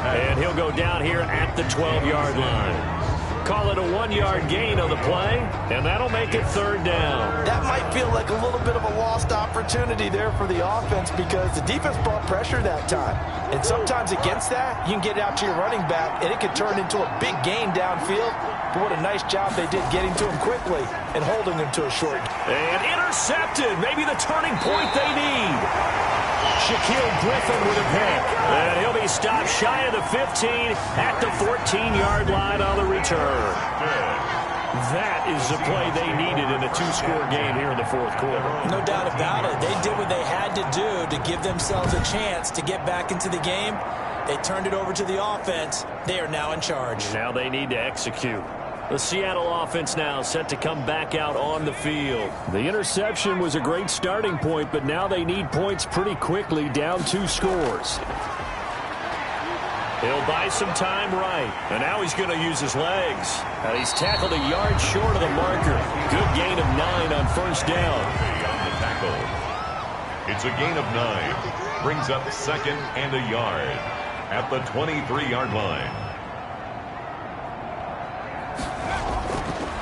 And he'll go down here at the 12-yard line. Call it a 1-yard gain on the play, and that'll make it 3rd down. That might might feel like a little bit of a lost opportunity there for the offense because the defense brought pressure that time. And sometimes against that, you can get out to your running back, and it could turn into a big gain downfield. But what a nice job they did getting to him quickly and holding him to a short. And intercepted. Maybe the turning point they need. Shaquille Griffin with a pick. And he'll be stopped shy of the 15 at the 14-yard line on the return. That is the play they needed in a two-score game here in the fourth quarter. No doubt about it. They did what they had to do to give themselves a chance to get back into the game. They turned it over to the offense. They are now in charge. Now they need to execute. The Seattle offense now set to come back out on the field. The interception was a great starting point, but now they need points pretty quickly, down 2 scores. He'll buy some time right, and now he's going to use his legs. And he's tackled a yard short of the marker. Good gain of 9 on first down. On the tackle. It's a gain of 9. Brings up 2nd and a yard at the 23-yard line.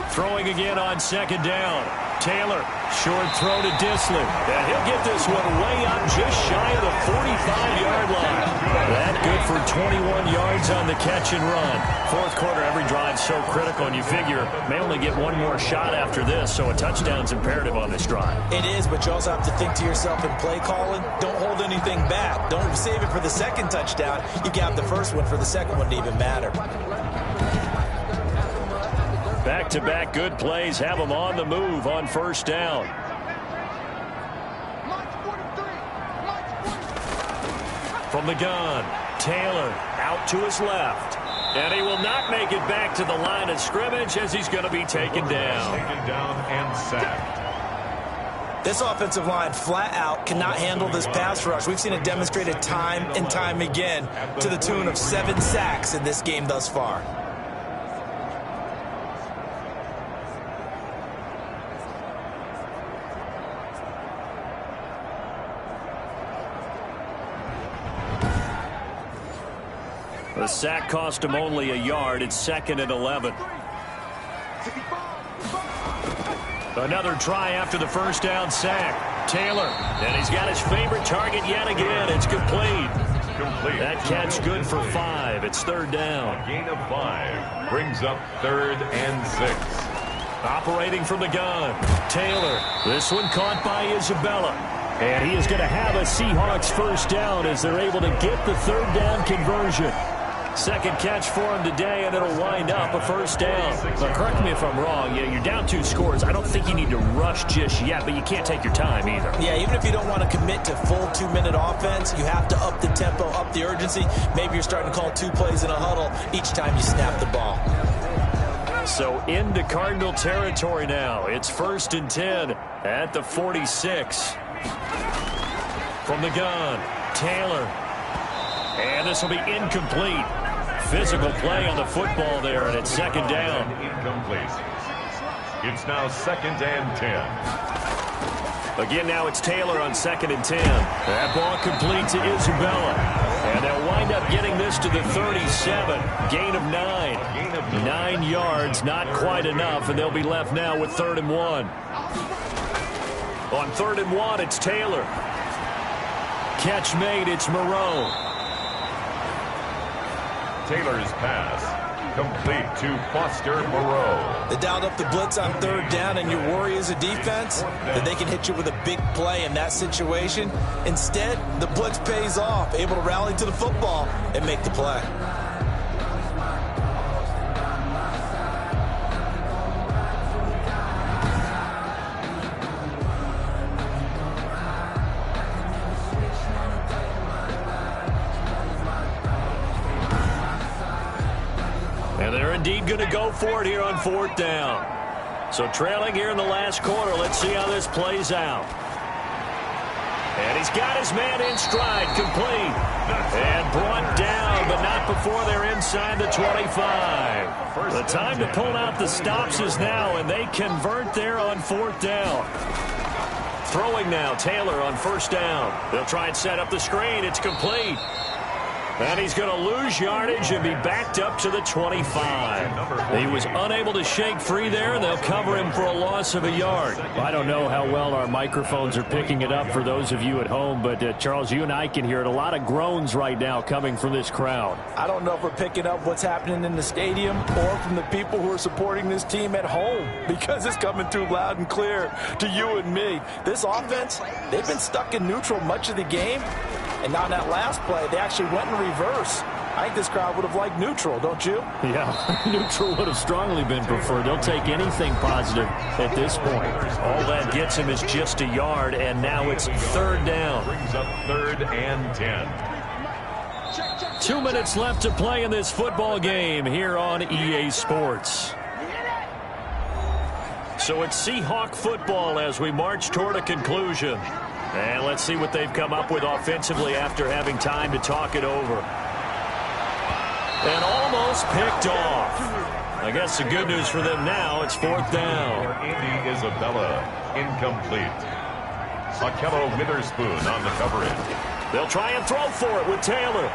Throwing again on 2nd down. Taylor, short throw to Disley. And he'll get this one way up just shy of the 45-yard line. That good for 21 yards on the catch and run. Fourth quarter, every drive so critical, and you figure may only get one more shot after this, so a touchdown's imperative on this drive. It is, but you also have to think to yourself in play calling, don't hold anything back. Don't save it for the second touchdown. You got the first one for the second one to even matter. Back-to-back good plays have them on the move on first down. From the gun, Taylor out to his left. And he will not make it back to the line of scrimmage as he's going to be taken down. Taken down and sacked. This offensive line flat out cannot handle this pass rush. We've seen it demonstrated time and time again to the tune of 7 sacks in this game thus far. The sack cost him only a yard. It's 2nd and 11. Another try after the first down sack. Taylor, and he's got his favorite target yet again. It's complete. That catch good for 5. It's 3rd down. A gain of 5 brings up 3rd and 6. Operating from the gun, Taylor. This one caught by Isabella. And he is going to have a Seahawks first down as they're able to get the 3rd down conversion. Second catch for him today, and it'll wind up a first down. Now, correct me if I'm wrong. You're down 2 scores. I don't think you need to rush just yet, but you can't take your time either. Yeah, even if you don't want to commit to full 2-minute offense, you have to up the tempo, up the urgency. Maybe you're starting to call 2 plays in a huddle each time you snap the ball. So into Cardinal territory now. It's 1st and 10 at the 46. From the gun, Taylor. And this will be incomplete. Physical play on the football there, and it's 2nd down. Incomplete. It's now 2nd and 10. Again, now it's Taylor on 2nd and 10. That ball complete to Isabella. And they'll wind up getting this to the 37. Gain of 9. 9 yards, not quite enough, and they'll be left now with 3rd and 1. On 3rd and 1, it's Taylor. Catch made, it's Moreau. Taylor's pass complete to Foster Moreau. They dialed up the blitz on 3rd down, and your worry as a defense that they can hit you with a big play in that situation. Instead, the blitz pays off, able to rally to the football and make the play. And they're indeed going to go for it here on 4th down. So trailing here in the last quarter. Let's see how this plays out. And he's got his man in stride, complete. And brought down, but not before they're inside the 25. The time to pull out the stops is now, and they convert there on 4th down. Throwing now, Taylor on 1st down. They'll try and set up the screen. It's complete. And he's going to lose yardage and be backed up to the 25. He was unable to shake free there, and they'll cover him for a loss of a yard. I don't know how well our microphones are picking it up for those of you at home, but Charles, you and I can hear it. A lot of groans right now coming from this crowd. I don't know if we're picking up what's happening in the stadium or from the people who are supporting this team at home, because it's coming through loud and clear to you and me. This offense, they've been stuck in neutral much of the game. And on that last play, they actually went in reverse. I think this crowd would have liked neutral, don't you? Yeah, neutral would have strongly been preferred. They'll take anything positive at this point. All that gets him is just a yard, and now it's third down. Brings up 3rd and 10. 2 minutes left to play in this football game here on EA Sports. So it's Seahawk football as we march toward a conclusion. And let's see what they've come up with offensively after having time to talk it over. And almost picked off. I guess the good news for them now, it's 4th down. Andy Isabella, incomplete. Akello Witherspoon on the coverage. They'll try and throw for it with Taylor.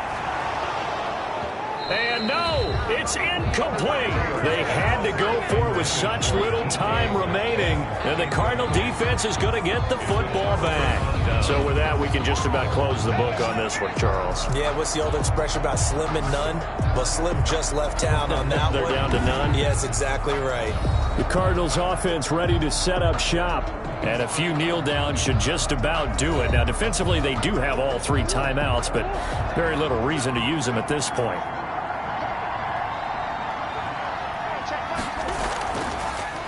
And no, it's incomplete. They had to go for it with such little time remaining. And the Cardinal defense is going to get the football back. So with that, we can just about close the book on this one, Charles. Yeah, what's the old expression about slim and none? Well, Slim just left town on that They're one. down to none. Yes, exactly right. The Cardinals offense ready to set up shop. And a few kneel downs should just about do it. Now, defensively, they do have all 3 timeouts, but very little reason to use them at this point.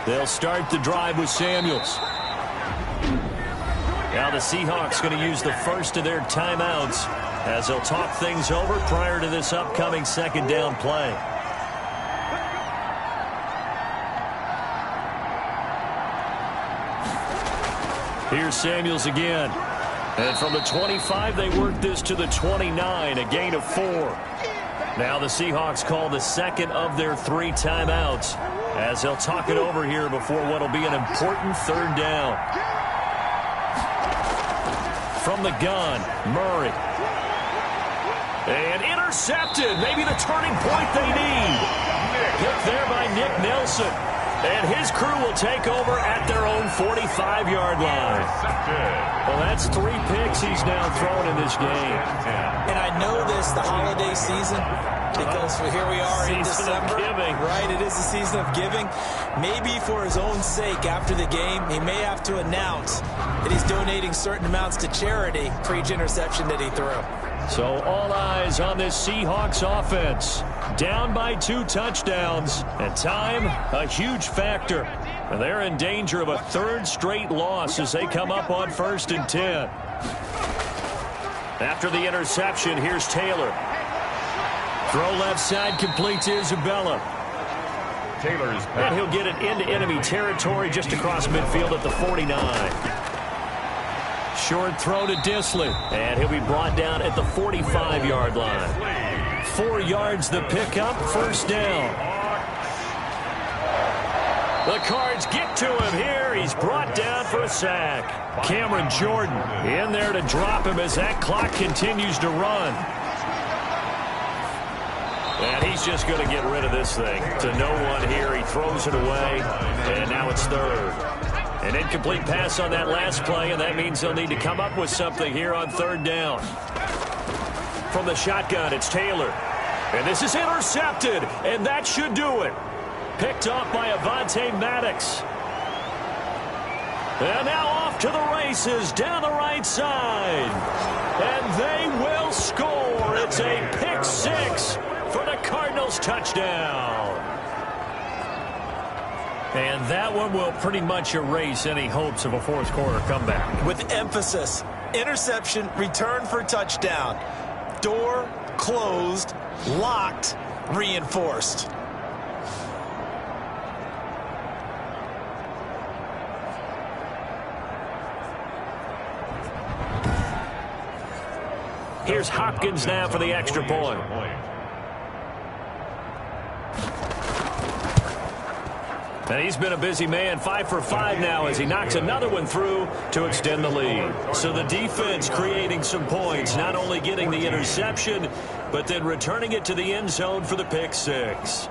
They'll start the drive with Samuels. Now the Seahawks going to use the first of their timeouts as they'll talk things over prior to this upcoming 2nd down play. Here's Samuels again. And from the 25, they work this to the 29, a gain of 4. Now the Seahawks call the 2nd of their 3 timeouts as they'll talk it over here before what will be an important 3rd down. From the gun, Murray. And intercepted. Maybe the turning point they need. Picked there by Nick Nelson. And his crew will take over at their own 45-yard line. Well, that's 3 picks he's now thrown in this game. And I know this, the holiday season, because here we are in December. Season of giving. Right, it is the season of giving. Maybe for his own sake, after the game, he may have to announce that he's donating certain amounts to charity for each interception that he threw. So all eyes on this Seahawks offense. Down by 2 touchdowns. And time, a huge factor. And they're in danger of a 3rd straight loss as they come up on 1st and 10. After the interception, here's Taylor. Throw left side, complete to Isabella. Taylor's pass. And he'll get it into enemy territory just across midfield at the 49. Short throw to Disley. And he'll be brought down at the 45-yard line. 4 yards the pickup, 1st down. The Cards get to him here. He's brought down for a sack. Cameron Jordan in there to drop him as that clock continues to run. And he's just going to get rid of this thing. To no one here. He throws it away. And now it's 3rd. An incomplete pass on that last play, and that means they'll need to come up with something here on 3rd down. From the shotgun, it's Taylor. And this is intercepted, and that should do it. Picked off by Avonte Maddox. And now off to the races down the right side. And they will score. It's a pick 6 for the Cardinals touchdown. And that one will pretty much erase any hopes of a 4th quarter comeback. With emphasis, interception, return for touchdown. Door closed, locked, reinforced. Here's Hopkins now for the extra point. And he's been a busy man, 5 for 5 now as he knocks another one through to extend the lead. So the defense creating some points, not only getting the interception, but then returning it to the end zone for the pick six.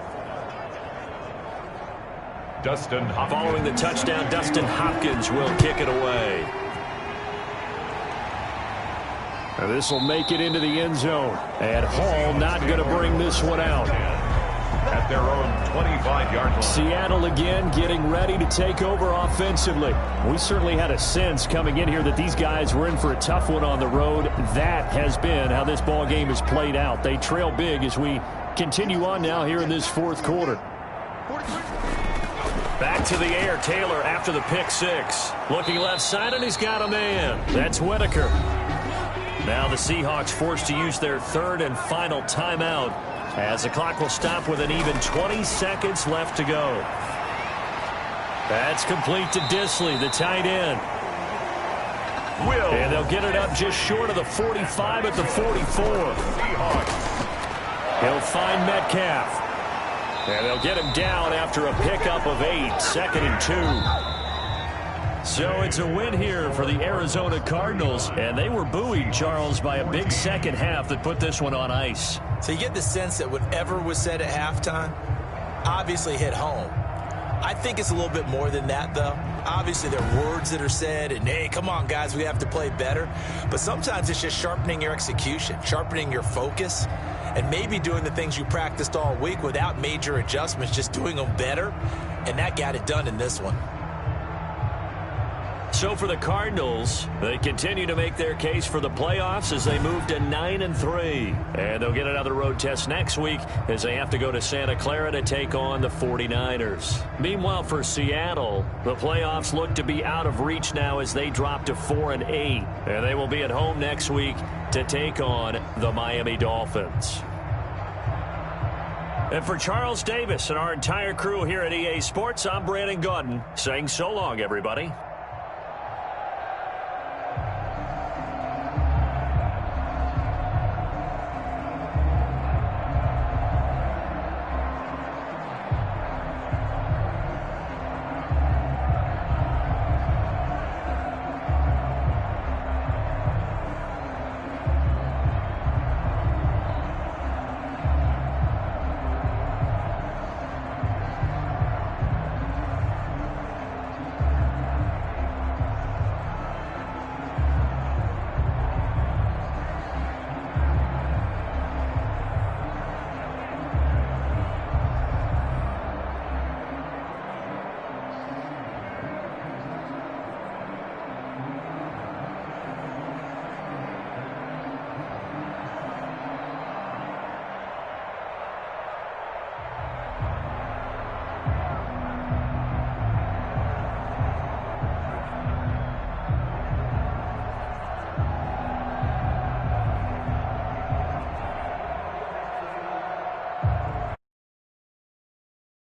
Dustin Hopkins. Following the touchdown, Dustin Hopkins will kick it away. And this will make it into the end zone. And Hall not going to bring this one out. At their own 25-yard line. Seattle again getting ready to take over offensively. We certainly had a sense coming in here that these guys were in for a tough one on the road. That has been how this ball game has played out. They trail big as we continue on now here in this fourth quarter. Back to the air, Taylor after the pick six. Looking left side, and he's got a man. That's Whitaker. Now the Seahawks forced to use their third and final timeout, as the clock will stop with an even 20 seconds left to go. That's complete to Disley, the tight end. And they'll get it up just short of the 45 at the 44. He'll find Metcalf. And they'll get him down after a pickup of 8, 2nd and 2. So it's a win here for the Arizona Cardinals, and they were buoyed, Charles, by a big second half that put this one on ice. So you get the sense that whatever was said at halftime obviously hit home. I think it's a little bit more than that, though. Obviously, there are words that are said, and, hey, come on, guys, we have to play better. But sometimes it's just sharpening your execution, sharpening your focus, and maybe doing the things you practiced all week without major adjustments, just doing them better. And that got it done in this one. So for the Cardinals, they continue to make their case for the playoffs as they move to 9-3. And they'll get another road test next week as they have to go to Santa Clara to take on the 49ers. Meanwhile, for Seattle, the playoffs look to be out of reach now as they drop to 4-8. And they will be at home next week to take on the Miami Dolphins. And for Charles Davis and our entire crew here at EA Sports, I'm Brandon Gaudin saying so long, everybody.